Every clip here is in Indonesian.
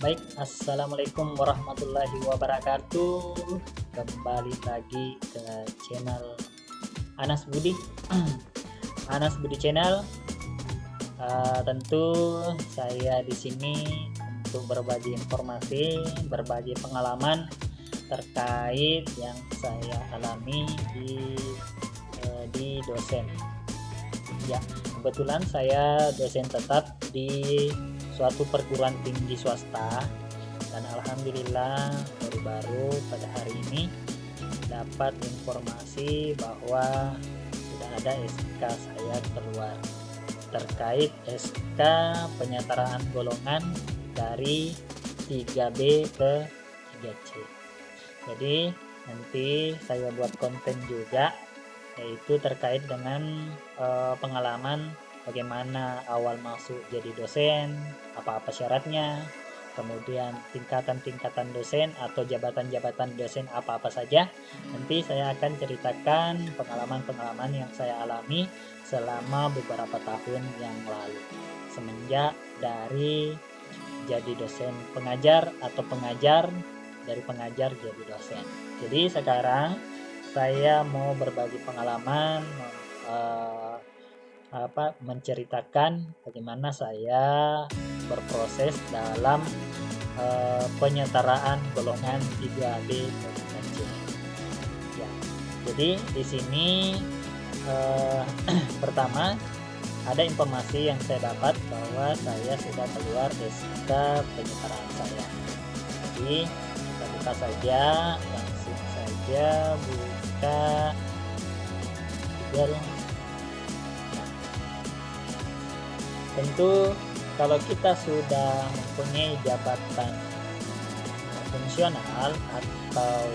Baik, assalamualaikum warahmatullahi wabarakatuh. Kembali lagi ke channel Anas Budi, Anas Budi Channel. Tentu saya di sini untuk berbagi informasi, berbagi pengalaman terkait yang saya alami di dosen. Ya, kebetulan saya dosen tetap di suatu perguruan tinggi swasta, dan alhamdulillah baru-baru pada hari ini dapat informasi bahwa sudah ada SK saya keluar terkait SK penyetaraan golongan dari 3B ke 3C. Jadi nanti saya buat konten juga, yaitu terkait dengan pengalaman bagaimana awal masuk jadi dosen, apa-apa syaratnya, kemudian tingkatan-tingkatan dosen atau jabatan-jabatan dosen apa-apa saja. Nanti saya akan ceritakan pengalaman-pengalaman yang saya alami selama beberapa tahun yang lalu, semenjak dari jadi dosen pengajar atau pengajar, dari pengajar jadi dosen. Jadi sekarang saya mau berbagi pengalaman, eh, menceritakan bagaimana saya berproses dalam penyetaraan golongan 3B ke 3C. Ya, jadi di sini eh, pertama ada informasi yang saya dapat bahwa saya sudah keluar SK penyetaraan saya. Jadi kita buka saja, langsung saja buka Google. Tentu kalau kita sudah mempunyai jabatan fungsional atau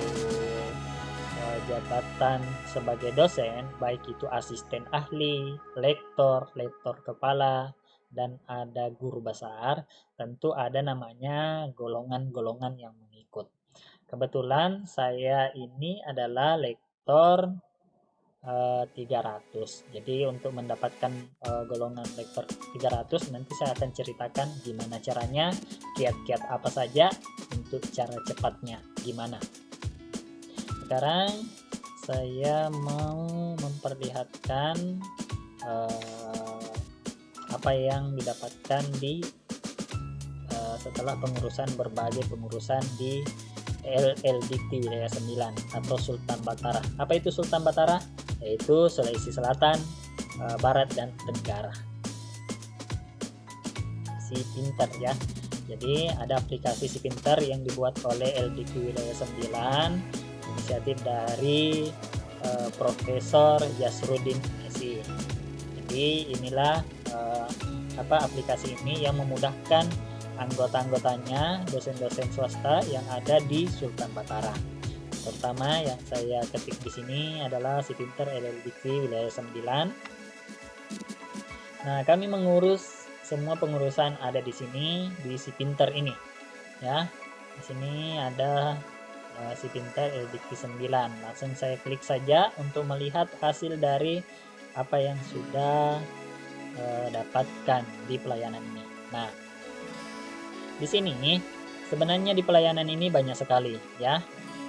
jabatan sebagai dosen, baik itu asisten ahli, lektor, lektor kepala, dan ada guru besar, tentu ada namanya golongan-golongan yang mengikut. Kebetulan saya ini adalah lektor 300. Jadi untuk mendapatkan golongan lektor 300 nanti saya akan ceritakan gimana caranya, kiat-kiat apa saja untuk cara cepatnya gimana. Sekarang saya mau memperlihatkan apa yang didapatkan di setelah berbagai pengurusan di LDT Wilayah 9 atau Sultan Batara. Apa itu Sultan Batara? Yaitu Sulawesi Selatan, Barat, dan Tenggara. Si Pintar ya. Jadi ada aplikasi Si Pintar yang dibuat oleh LDT Wilayah 9, inisiatif dari Profesor Jasrudin Esi. Jadi inilah aplikasi ini yang memudahkan anggota-anggotanya, dosen-dosen swasta yang ada di Sultan Batara. Pertama yang saya ketik di sini adalah Si Pintar LLDT Wilayah 9. Nah, kami mengurus semua pengurusan ada di sini di Si Pintar ini. Ya. Di sini ada Si Pintar LLDT 9. Langsung saya klik saja untuk melihat hasil dari apa yang sudah dapatkan di pelayanan ini. Nah, di sini sebenarnya di pelayanan ini banyak sekali ya.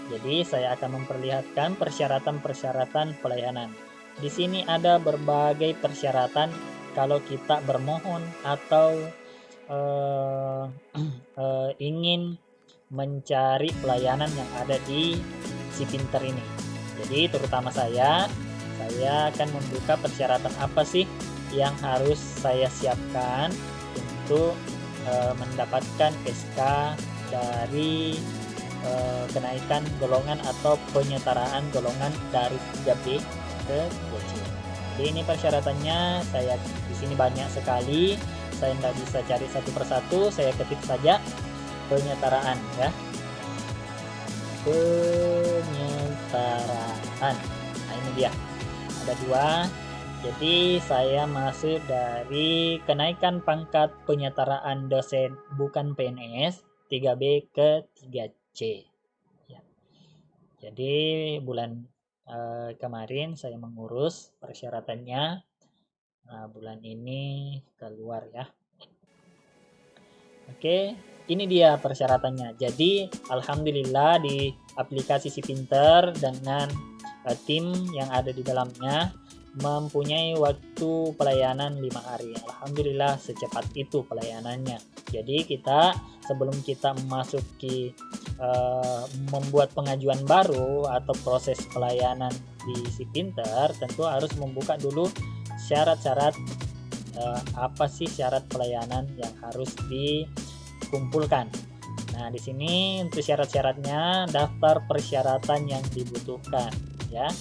Jadi saya akan memperlihatkan persyaratan-persyaratan pelayanan. Di sini ada berbagai persyaratan kalau kita bermohon atau ingin mencari pelayanan yang ada di Si Pintar ini. Jadi terutama saya akan membuka persyaratan apa sih yang harus saya siapkan untuk mendapatkan SK dari kenaikan golongan atau penyetaraan golongan dari 3B ke 3C. Jadi ini persyaratannya, saya di sini banyak sekali, saya tidak bisa cari satu persatu, saya ketik saja penyetaraan ya. Penyetaraan. Nah, ini dia. Ada dua. Jadi saya masuk dari kenaikan pangkat penyetaraan dosen bukan PNS 3B ke 3C. Ya. Jadi bulan kemarin saya mengurus persyaratannya. Nah, bulan ini keluar ya. Oke, ini dia persyaratannya. Jadi alhamdulillah di aplikasi Si Pinter dengan tim yang ada di dalamnya mempunyai waktu pelayanan 5 hari. Alhamdulillah secepat itu pelayanannya. Jadi kita sebelum kita memasuki membuat pengajuan baru atau proses pelayanan di Si Pinter, tentu harus membuka dulu syarat-syarat apa sih syarat pelayanan yang harus dikumpulkan. Nah, di sini untuk syarat-syaratnya daftar persyaratan yang dibutuhkan ya.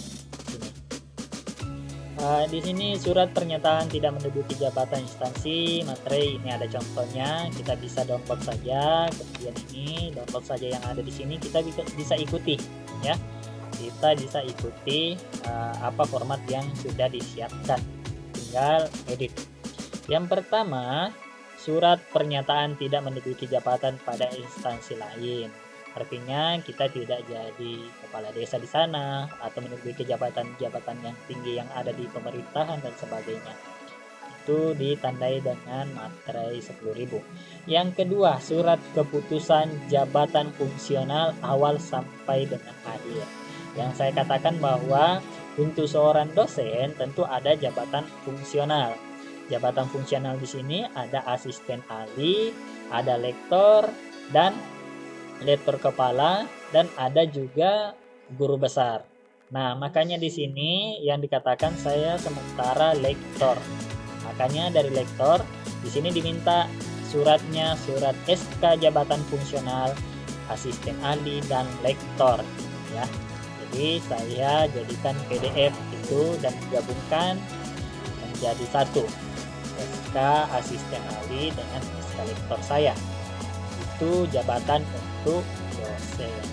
Di sini surat pernyataan tidak menduduki jabatan instansi materai, ini ada contohnya, kita bisa download saja. Kemudian ini download saja yang ada di sini, kita bisa ikuti ya. Kita bisa ikuti apa format yang sudah disiapkan, tinggal edit. Yang pertama, surat pernyataan tidak menduduki jabatan pada instansi lain. Artinya kita tidak jadi kepala desa di sana atau menduduki jabatan-jabatan yang tinggi yang ada di pemerintahan dan sebagainya. Itu ditandai dengan materai 10.000. Yang kedua, surat keputusan jabatan fungsional awal sampai dengan akhir. Yang saya katakan bahwa untuk seorang dosen tentu ada jabatan fungsional. Jabatan fungsional di sini ada asisten ahli, ada lektor dan lektor kepala, dan ada juga guru besar. Nah, makanya di sini yang dikatakan saya sementara lektor. Makanya dari lektor di sini diminta suratnya, surat SK jabatan fungsional, asisten ahli dan lektor ya. Jadi saya jadikan PDF itu dan digabungkan menjadi satu. SK asisten ahli dengan SK lektor saya. Itu jabatan untuk dosen.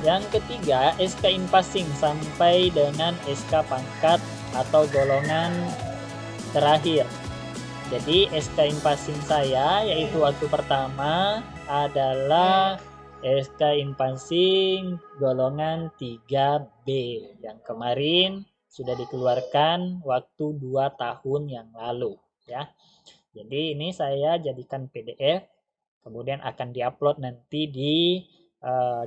Yang ketiga, SK in passing sampai dengan SK pangkat atau golongan terakhir. Jadi SK in passing saya yaitu waktu pertama adalah SK in passing golongan 3B yang kemarin sudah dikeluarkan waktu 2 tahun yang lalu ya. Jadi ini saya jadikan PDF, kemudian akan diupload nanti di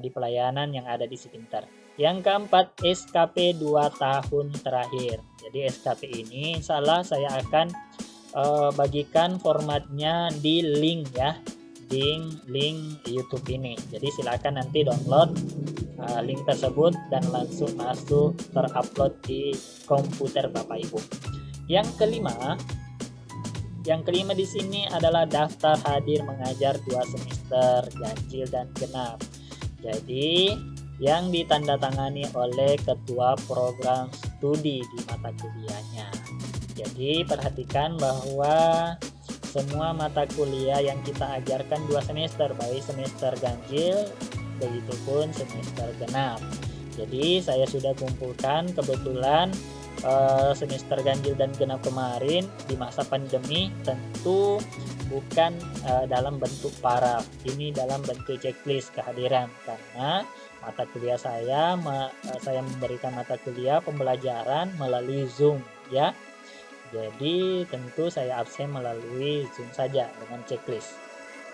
pelayanan yang ada di Si Pinter. Yang keempat, SKP 2 tahun terakhir. Jadi SKP ini salah saya akan bagikan formatnya di link ya, link YouTube ini. Jadi silakan nanti download link tersebut dan langsung masuk terupload di komputer Bapak Ibu. Yang kelima di sini adalah daftar hadir mengajar 2 semester ganjil dan genap. Jadi yang ditandatangani oleh ketua program studi di mata kuliahnya. Jadi perhatikan bahwa semua mata kuliah yang kita ajarkan 2 semester, baik semester ganjil begitupun semester genap. Jadi saya sudah kumpulkan kebetulan semester ganjil dan genap kemarin di masa pandemi tentu bukan dalam bentuk paraf, ini dalam bentuk checklist kehadiran karena mata kuliah saya memberikan mata kuliah pembelajaran melalui Zoom ya. Jadi tentu saya absen melalui Zoom saja dengan checklist.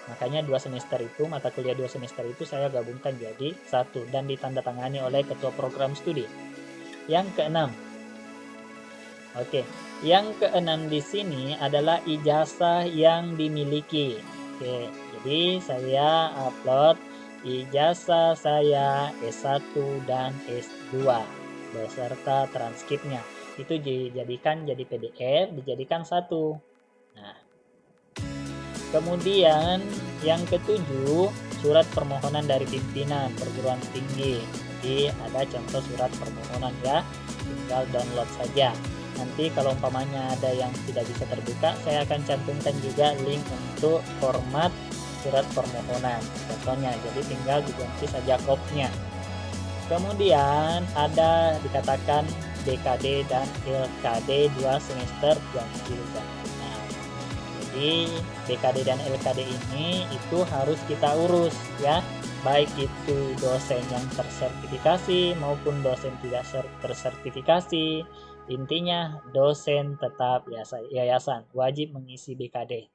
Makanya 2 semester itu, mata kuliah 2 semester itu saya gabungkan jadi satu dan ditandatangani oleh ketua program studi. Yang keenam. Oke, yang keenam di sini adalah ijazah yang dimiliki. Oke, jadi saya upload ijazah saya S1 dan S2 beserta transkripnya. Itu dijadikan jadi PDF, dijadikan satu. Nah, kemudian yang ketujuh, surat permohonan dari pimpinan perguruan tinggi. Jadi ada contoh surat permohonan ya, tinggal download saja. Nanti kalau umpamanya ada yang tidak bisa terbuka, saya akan cantumkan juga link untuk format surat permohonan contohnya, jadi tinggal diganti saja kopnya. Kemudian ada dikatakan BKD dan LKD 2 semester ganjil dan genap. Jadi BKD dan LKD ini itu harus kita urus ya, baik itu dosen yang tersertifikasi maupun dosen tidak tersertifikasi. Intinya dosen tetap yayasan wajib mengisi BKD.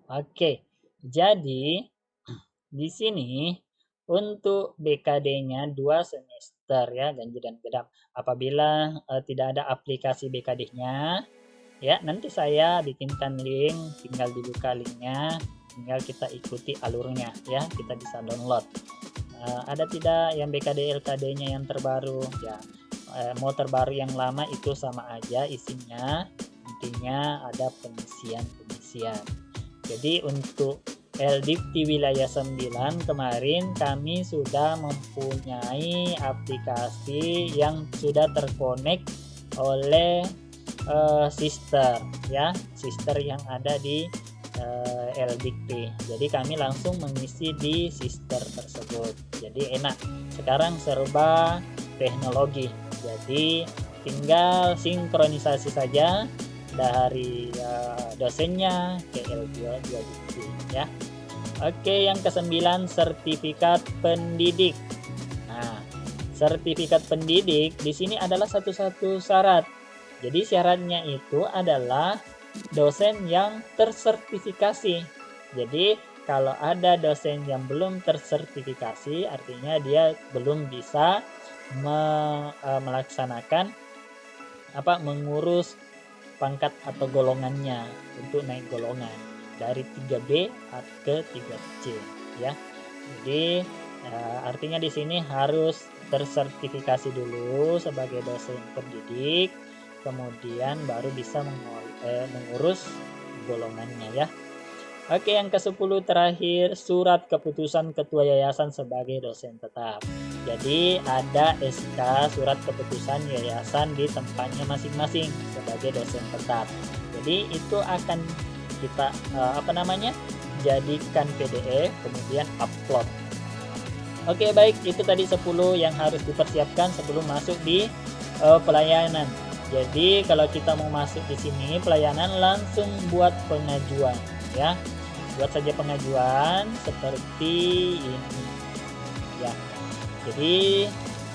Oke, Jadi di sini untuk BKD-nya 2 semester ya, ganjil dan genap. Apabila tidak ada aplikasi BKD-nya, ya nanti saya bikinkan link, tinggal dibuka linknya, tinggal kita ikuti alurnya ya, kita bisa download. Ada tidak yang BKD LKD-nya yang terbaru ya, mau terbaru yang lama itu sama aja isinya, intinya ada pengisian. Jadi untuk LDIPTI wilayah 9 kemarin kami sudah mempunyai aplikasi yang sudah terkonek oleh sister ya, sister yang ada di LDIPTI. Jadi kami langsung mengisi di sister tersebut. Jadi enak. Sekarang serba teknologi. Jadi tinggal sinkronisasi saja dari dosennya ke L2 ya. Oke, yang ke-9 sertifikat pendidik. Nah, sertifikat pendidik di sini adalah satu-satu syarat. Jadi syaratnya itu adalah dosen yang tersertifikasi. Jadi kalau ada dosen yang belum tersertifikasi, artinya dia belum bisa melaksanakan mengurus pangkat atau golongannya untuk naik golongan dari 3B ke 3C ya. Jadi artinya di sini harus tersertifikasi dulu sebagai dosen pendidik, kemudian baru bisa mengurus golongannya ya. Oke, yang ke-10 terakhir, surat keputusan ketua yayasan sebagai dosen tetap. Jadi ada SK surat keputusan yayasan di tempatnya masing-masing sebagai dosen tetap. Jadi itu akan kita jadikan PDF kemudian upload. Oke, baik, itu tadi 10 yang harus dipersiapkan sebelum masuk di pelayanan. Jadi kalau kita mau masuk di sini pelayanan, langsung buat pengajuan ya. Buat saja pengajuan seperti ini ya. Jadi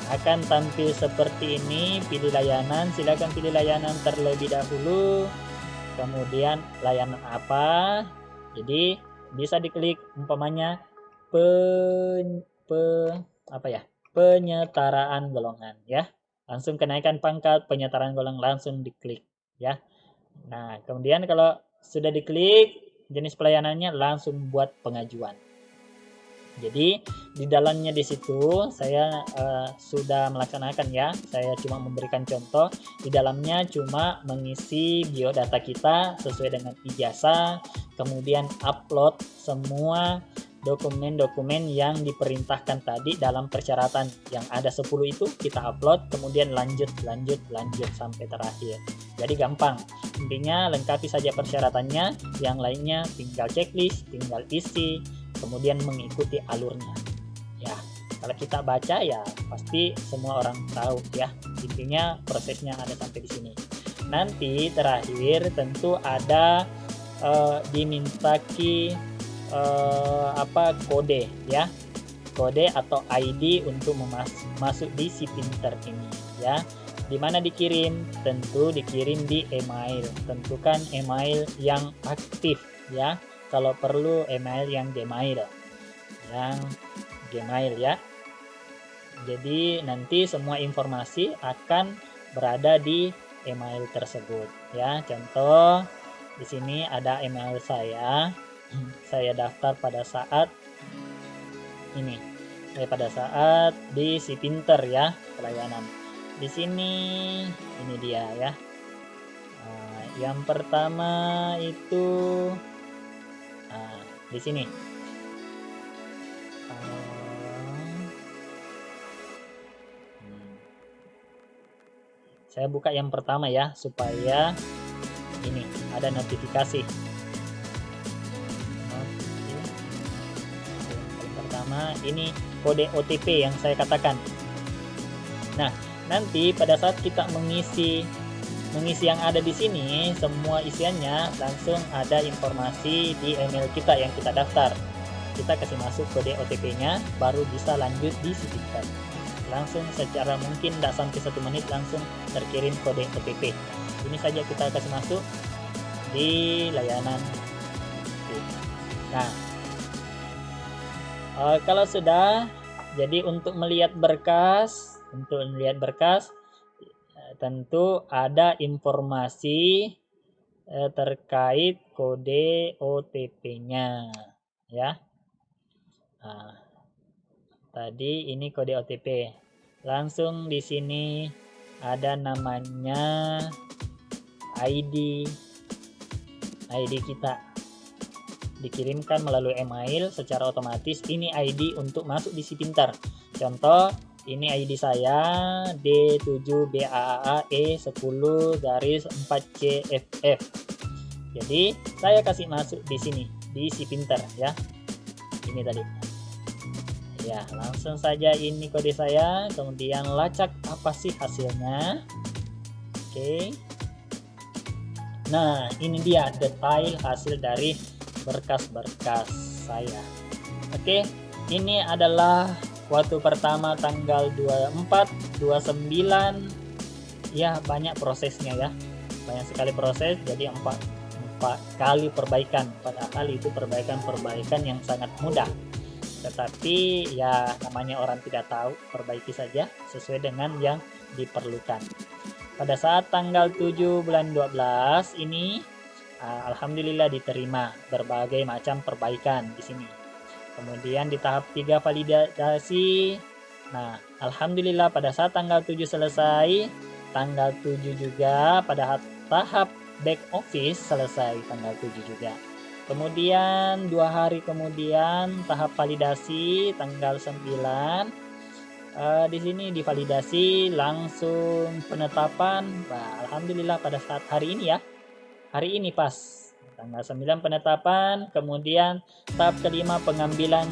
akan tampil seperti ini, pilih layanan, silakan pilih layanan terlebih dahulu, kemudian layanan apa. Jadi bisa diklik umpamanya penyetaraan golongan ya. Langsung kenaikan pangkat, penyetaraan golongan, langsung diklik ya. Nah, kemudian kalau sudah diklik jenis pelayanannya, langsung buat pengajuan. Jadi di dalamnya di situ saya sudah melaksanakan ya. Saya cuma memberikan contoh. Di dalamnya cuma mengisi biodata kita sesuai dengan ijazah, kemudian upload semua dokumen-dokumen yang diperintahkan tadi dalam persyaratan yang ada 10 itu kita upload, kemudian lanjut sampai terakhir. Jadi gampang. Intinya lengkapi saja persyaratannya, yang lainnya tinggal checklist, tinggal isi, kemudian mengikuti alurnya. Ya, kalau kita baca ya pasti semua orang tahu ya. Intinya prosesnya ada sampai di sini. Nanti terakhir tentu ada dimintaki kode ya. Kode atau ID untuk masuk di si pinter ini ya. Di mana dikirim? Tentu dikirim di email. Tentukan email yang aktif ya. Kalau perlu email yang Gmail. Yang Gmail ya. Jadi nanti semua informasi akan berada di email tersebut ya. Contoh di sini ada email saya. Saya daftar pada saat ini. Pada saat di si pinter ya, pelayanan. Di sini ini dia ya. Yang pertama itu di sini. Saya buka yang pertama ya supaya ini ada notifikasi. Yang pertama ini kode OTP yang saya katakan. Nah, nanti pada saat kita mengisi yang ada di sini, semua isiannya langsung ada informasi di email kita yang kita daftar. Kita kasih masuk kode OTP-nya, baru bisa lanjut di situs. Langsung secara mungkin tidak sampai 1 menit langsung terkirim kode OTP. Ini saja kita kasih masuk di layanan. Nah, Kalau sudah, jadi untuk melihat berkas, tentu ada informasi terkait kode OTP-nya, ya. Nah, tadi ini kode OTP. Langsung di sini ada namanya ID kita. Dikirimkan melalui email secara otomatis. Ini ID untuk masuk di Si Pintar. Contoh, ini ID saya D7BAAE10-4CFF. Jadi saya kasih masuk di sini di Si Pintar, ya. Ini tadi. Ya, langsung saja ini kode saya, kemudian lacak apa sih hasilnya. Oke. Nah, ini dia detail hasil dari berkas-berkas saya. Oke, ini adalah waktu pertama tanggal 24, 29. Ya, banyak prosesnya ya. Banyak sekali proses, jadi 4 kali perbaikan. Padahal itu perbaikan yang sangat mudah. Tetapi ya namanya orang tidak tahu, perbaiki saja sesuai dengan yang diperlukan. Pada saat tanggal 7 bulan 12 ini alhamdulillah diterima berbagai macam perbaikan di sini. Kemudian di tahap 3 validasi. Nah, alhamdulillah pada saat tanggal 7 selesai, tanggal 7 juga pada tahap back office selesai tanggal 7 juga. Kemudian 2 hari kemudian tahap validasi tanggal 9. Di sini divalidasi langsung penetapan. Nah, alhamdulillah pada saat hari ini ya. Hari ini pas tanggal 9 penetapan, kemudian tahap kelima pengambilan,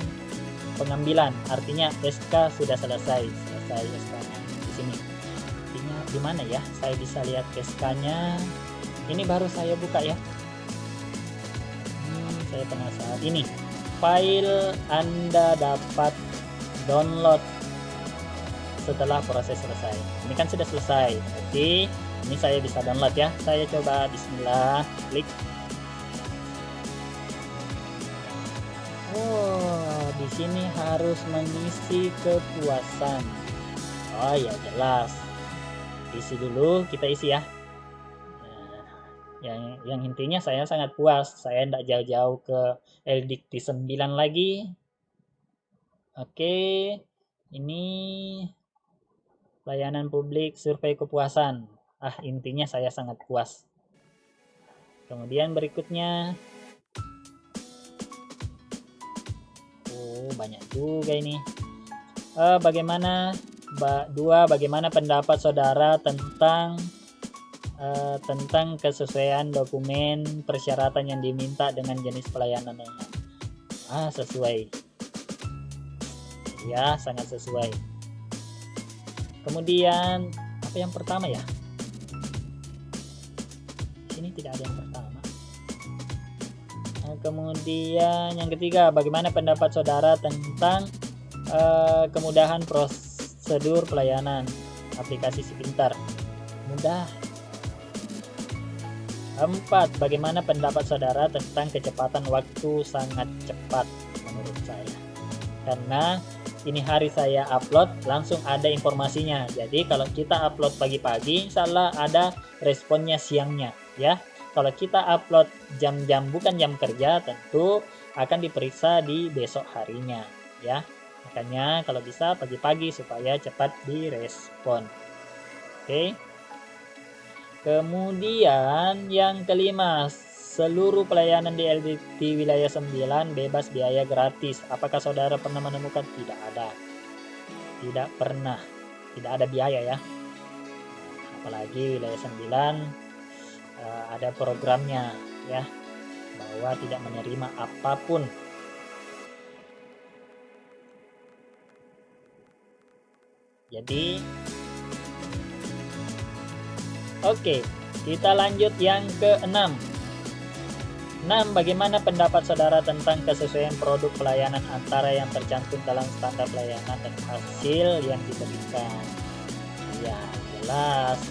artinya SK sudah selesai SK-nya di sini. Di mana ya? Saya bisa lihat SK-nya. Ini baru saya buka ya. Saya penasaran. Ini file Anda dapat download setelah proses selesai. Ini kan sudah selesai. Berarti ini saya bisa download ya. Saya coba bismillah, klik. Oh, di sini harus mengisi kepuasan. Oh ya, jelas. Isi dulu, kita isi ya. Nah, yang intinya saya sangat puas. Saya tidak jauh-jauh ke LDikti 9 lagi. Oke. Ini layanan publik survei kepuasan. Intinya saya sangat puas. Kemudian berikutnya, banyak juga ini. Bagaimana pendapat saudara tentang kesesuaian dokumen persyaratan yang diminta dengan jenis pelayanannya? Sesuai. Ya, sangat sesuai. Kemudian apa yang pertama ya? Ini tidak ada yang pertama. Kemudian yang ketiga, bagaimana pendapat saudara tentang kemudahan prosedur pelayanan aplikasi Si Pintar? Mudah. 4, bagaimana pendapat saudara tentang kecepatan waktu? Sangat cepat menurut saya. Karena ini hari saya upload langsung ada informasinya. Jadi kalau kita upload pagi-pagi, insyaallah ada responnya siangnya ya. Kalau kita upload jam-jam bukan jam kerja, tentu akan diperiksa di besok harinya ya. Makanya kalau bisa pagi-pagi supaya cepat direspon. Oke. Kemudian yang kelima, seluruh pelayanan di LDikti wilayah 9 bebas biaya gratis. Apakah saudara pernah menemukan? Tidak ada. Tidak pernah. Tidak ada biaya ya. Apalagi wilayah 9 ada programnya ya, bahwa tidak menerima apapun. Jadi oke, kita lanjut yang ke-6. 6. Bagaimana pendapat saudara tentang kesesuaian produk pelayanan antara yang tercantum dalam standar pelayanan dan hasil yang diberikan? Ya, jelas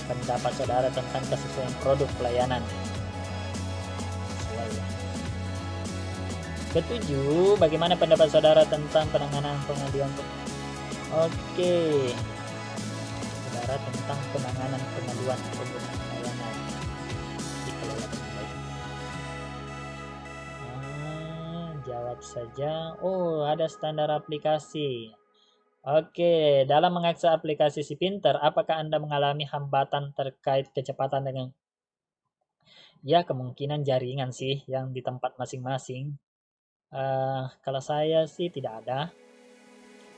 pendapat saudara tentang kesesuaian produk pelayanan. Ketujuh, bagaimana pendapat saudara tentang penanganan pengaduan? Oke, saudara tentang penanganan pengaduan penggunaan layanan dikelola dengan baik. Jawab saja. Oh, ada standar aplikasi. Oke, dalam mengakses aplikasi Si Pinter, apakah Anda mengalami hambatan terkait kecepatan dengan ya kemungkinan jaringan sih yang di tempat masing-masing. Kalau saya sih tidak ada.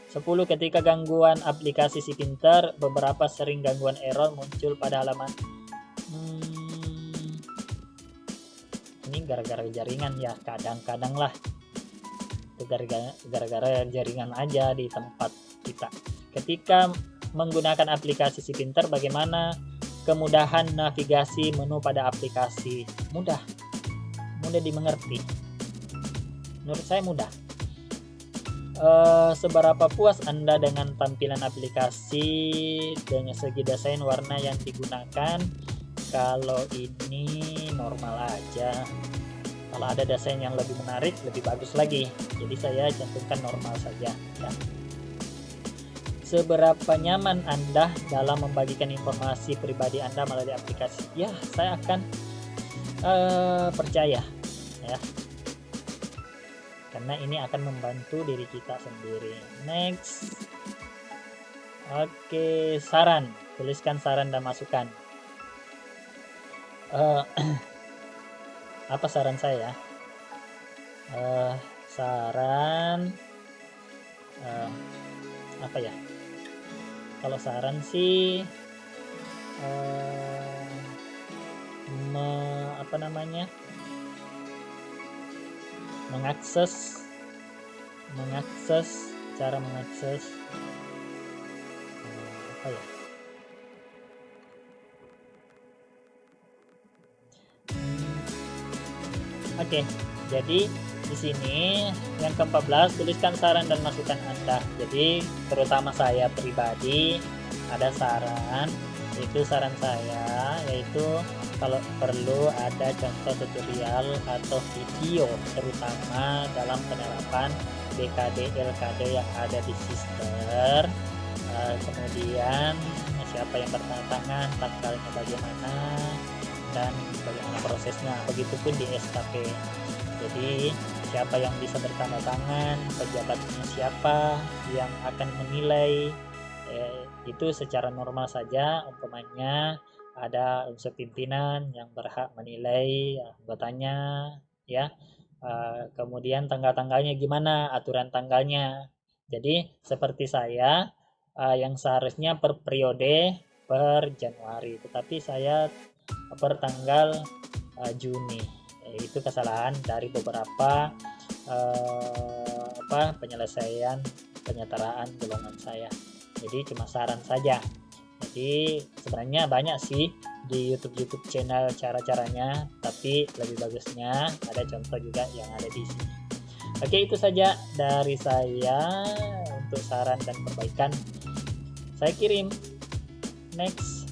10. Ketika gangguan aplikasi Si Pinter, beberapa sering gangguan error muncul pada halaman. Ini gara-gara jaringan ya, kadang-kadang lah. Itu gara-gara jaringan aja di tempat kita. Ketika menggunakan aplikasi Si Pinter, bagaimana kemudahan navigasi menu pada aplikasi? Mudah dimengerti. Menurut saya mudah. Seberapa puas Anda dengan tampilan aplikasi dengan segi desain warna yang digunakan? Kalau ini normal aja. Kalau ada desain yang lebih menarik, lebih bagus lagi. Jadi saya cantumkan normal saja ya. Seberapa nyaman Anda dalam membagikan informasi pribadi Anda melalui aplikasi? Ya, saya akan percaya ya. Karena ini akan membantu diri kita sendiri. Next. Oke, saran. Tuliskan saran dan masukan. Apa saran saya? Saran apa ya? Kalau saran sih cara mengakses apa ya? Oke, jadi di sini yang ke-14 tuliskan saran dan masukan Anda. Jadi terutama saya pribadi ada saran, itu saran saya yaitu kalau perlu ada contoh tutorial atau video terutama dalam penerapan BKD LKD yang ada di Sister. Kemudian siapa yang bertanda tangan, tanggalnya bagaimana, dan bagaimana prosesnya, begitupun di SKP. Jadi siapa yang bisa bertanda tangan, pejabatnya siapa yang akan menilai, itu secara normal saja. Umpamanya ada unsur pimpinan yang berhak menilai anggotanya ya. Kemudian tanggal-tanggalnya gimana, aturan tanggalnya. Jadi seperti saya yang seharusnya per periode per Januari, tetapi saya per tanggal Juni. Itu kesalahan dari beberapa penyelesaian penyetaraan golongan saya. Jadi cuma saran saja. Jadi sebenarnya banyak sih di YouTube channel cara-caranya, tapi lebih bagusnya ada contoh juga yang ada di sini. Oke, itu saja dari saya untuk saran dan perbaikan. Saya kirim. Next.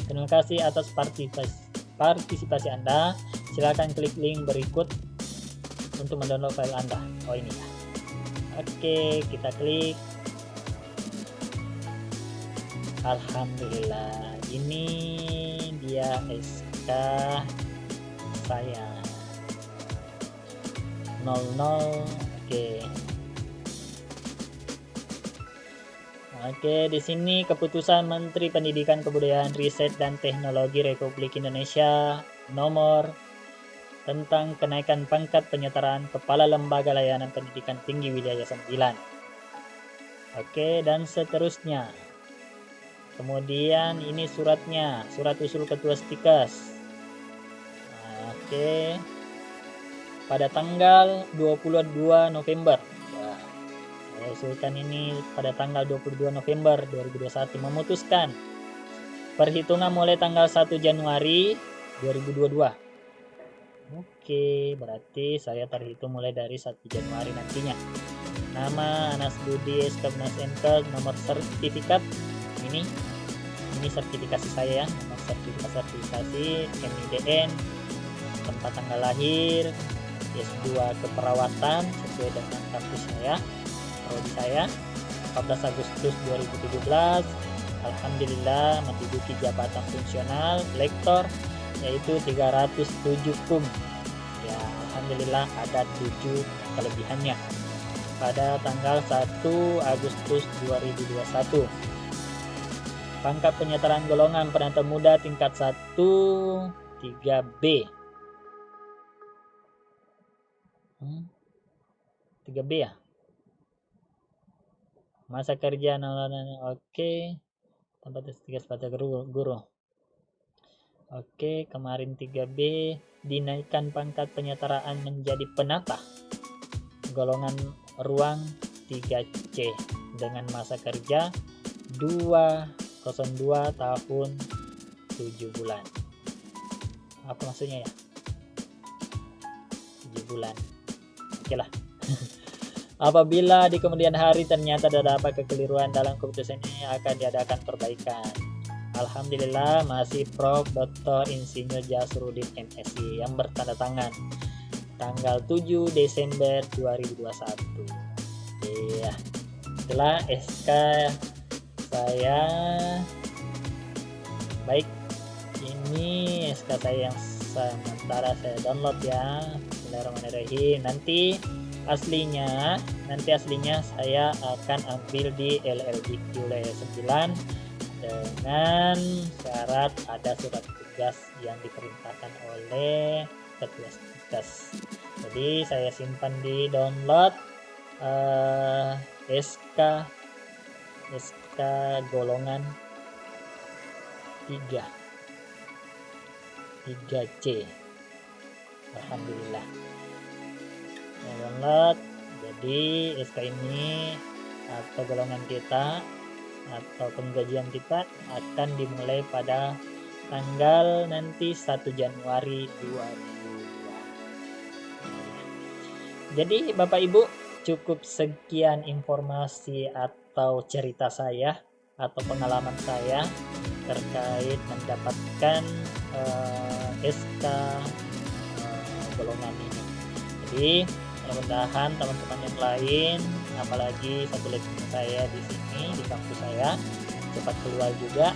Terima kasih atas partisipasi Anda. Silakan klik link berikut untuk mendownload file Anda. Oh, ini ya. Oke, kita klik. Alhamdulillah, ini dia SK saya 00. Oke, di sini keputusan Menteri Pendidikan, Kebudayaan, Riset dan Teknologi Republik Indonesia nomor tentang kenaikan pangkat penyetaraan Kepala Lembaga Layanan Pendidikan Tinggi Wilayah 9. Oke, dan seterusnya. Kemudian ini suratnya, surat usul Ketua Stikes. Oke. Pada tanggal 22 November. Saya usulkan ini pada tanggal 22 November 2021 memutuskan perhitungan mulai tanggal 1 Januari 2022. Oke, berarti saya terhitung mulai dari 1 Januari nantinya. Nama Anas Budi SKMNAS MK, nomor sertifikat ini sertifikasi saya ya, nomor sertifikasi MIDN, tempat tanggal lahir, S2 keperawatan sesuai dengan kampus saya, prodi saya. 14 Agustus 2017 alhamdulillah menduduki jabatan fungsional lektor yaitu 307 kum. Ya, alhamdulillah ada 7 kelebihannya. Pada tanggal 1 Agustus 2021. Pangkat penyetaraan golongan penata muda tingkat 1 3B. 3B ya? Masa kerja oke. Tempat tugas pada guru. Oke, kemarin 3B dinaikkan pangkat penyetaraan menjadi penata golongan ruang 3C dengan masa kerja 202 tahun 7 bulan. Apa maksudnya ya? 7 bulan. Oke lah. Apabila di kemudian hari ternyata terdapat kekeliruan dalam keputusan ini, akan diadakan perbaikan. Alhamdulillah masih Prof. Dr. Insinyur Jasrudin MSI yang bertanda tangan tanggal 7 Desember 2021. Iya. Itulah SK saya. Baik, ini SK saya yang sementara saya download ya. Bismillahirrahmanirrahim. Nanti aslinya saya akan ambil di LLDQ Layer 9 dengan syarat ada surat tugas yang diperintahkan oleh ketua tugas. Jadi saya simpan di download SK golongan 3C. Alhamdulillah download. Jadi SK ini atau golongan kita atau penggajian kita akan dimulai pada tanggal nanti 1 Januari 2002. Jadi Bapak Ibu, cukup sekian informasi atau cerita saya atau pengalaman saya terkait mendapatkan SK golongan ini. Jadi mudah-mudahan teman-teman yang lain, apalagi satu lagi saya di sini di kampus saya, cepat keluar juga,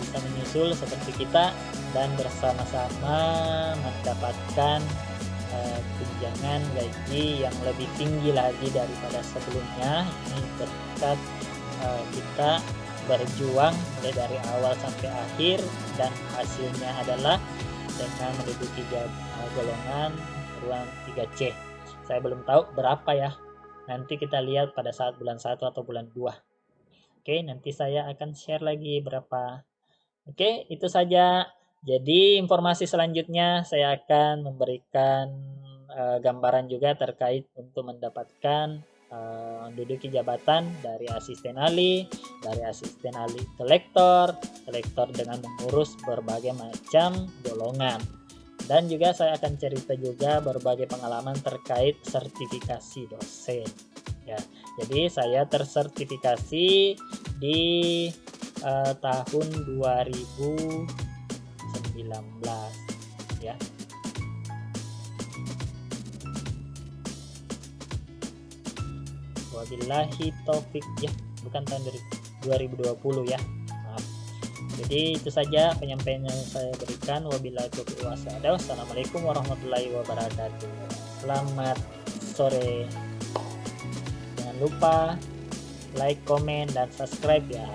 bisa menyusul seperti kita dan bersama-sama mendapatkan tunjangan gaji yang lebih tinggi lagi daripada sebelumnya. Ini berkat kita berjuang mulai dari awal sampai akhir, dan hasilnya adalah dengan menduduki golongan ruang 3C. Saya belum tahu berapa ya. Nanti kita lihat pada saat bulan 1 atau bulan 2. Oke, nanti saya akan share lagi berapa. Oke, itu saja. Jadi informasi selanjutnya saya akan memberikan gambaran juga terkait untuk mendapatkan menduduki jabatan dari asisten ahli, dari asisten ahli ke lektor dengan mengurus berbagai macam golongan. Dan juga saya akan cerita juga berbagai pengalaman terkait sertifikasi dosen. Ya, jadi saya tersertifikasi di tahun 2019 ya. Wabillahi taufik ya, bukan tahun 2020 ya. Maaf. Jadi itu saja penyampaian yang saya berikan. Wabillahi taufiq wal hidayah. Wassalamualaikum warahmatullahi wabarakatuh. Selamat sore. Jangan lupa like, komen, dan subscribe ya.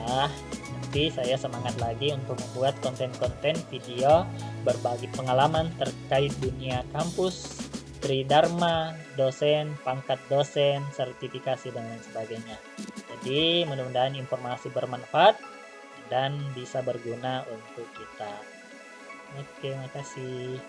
Nanti saya semangat lagi untuk membuat konten-konten video berbagi pengalaman terkait dunia kampus, Tridharma, dosen, pangkat dosen, sertifikasi, dan lain sebagainya. Jadi mudah-mudahan informasi bermanfaat dan bisa berguna untuk kita. Oke, makasih.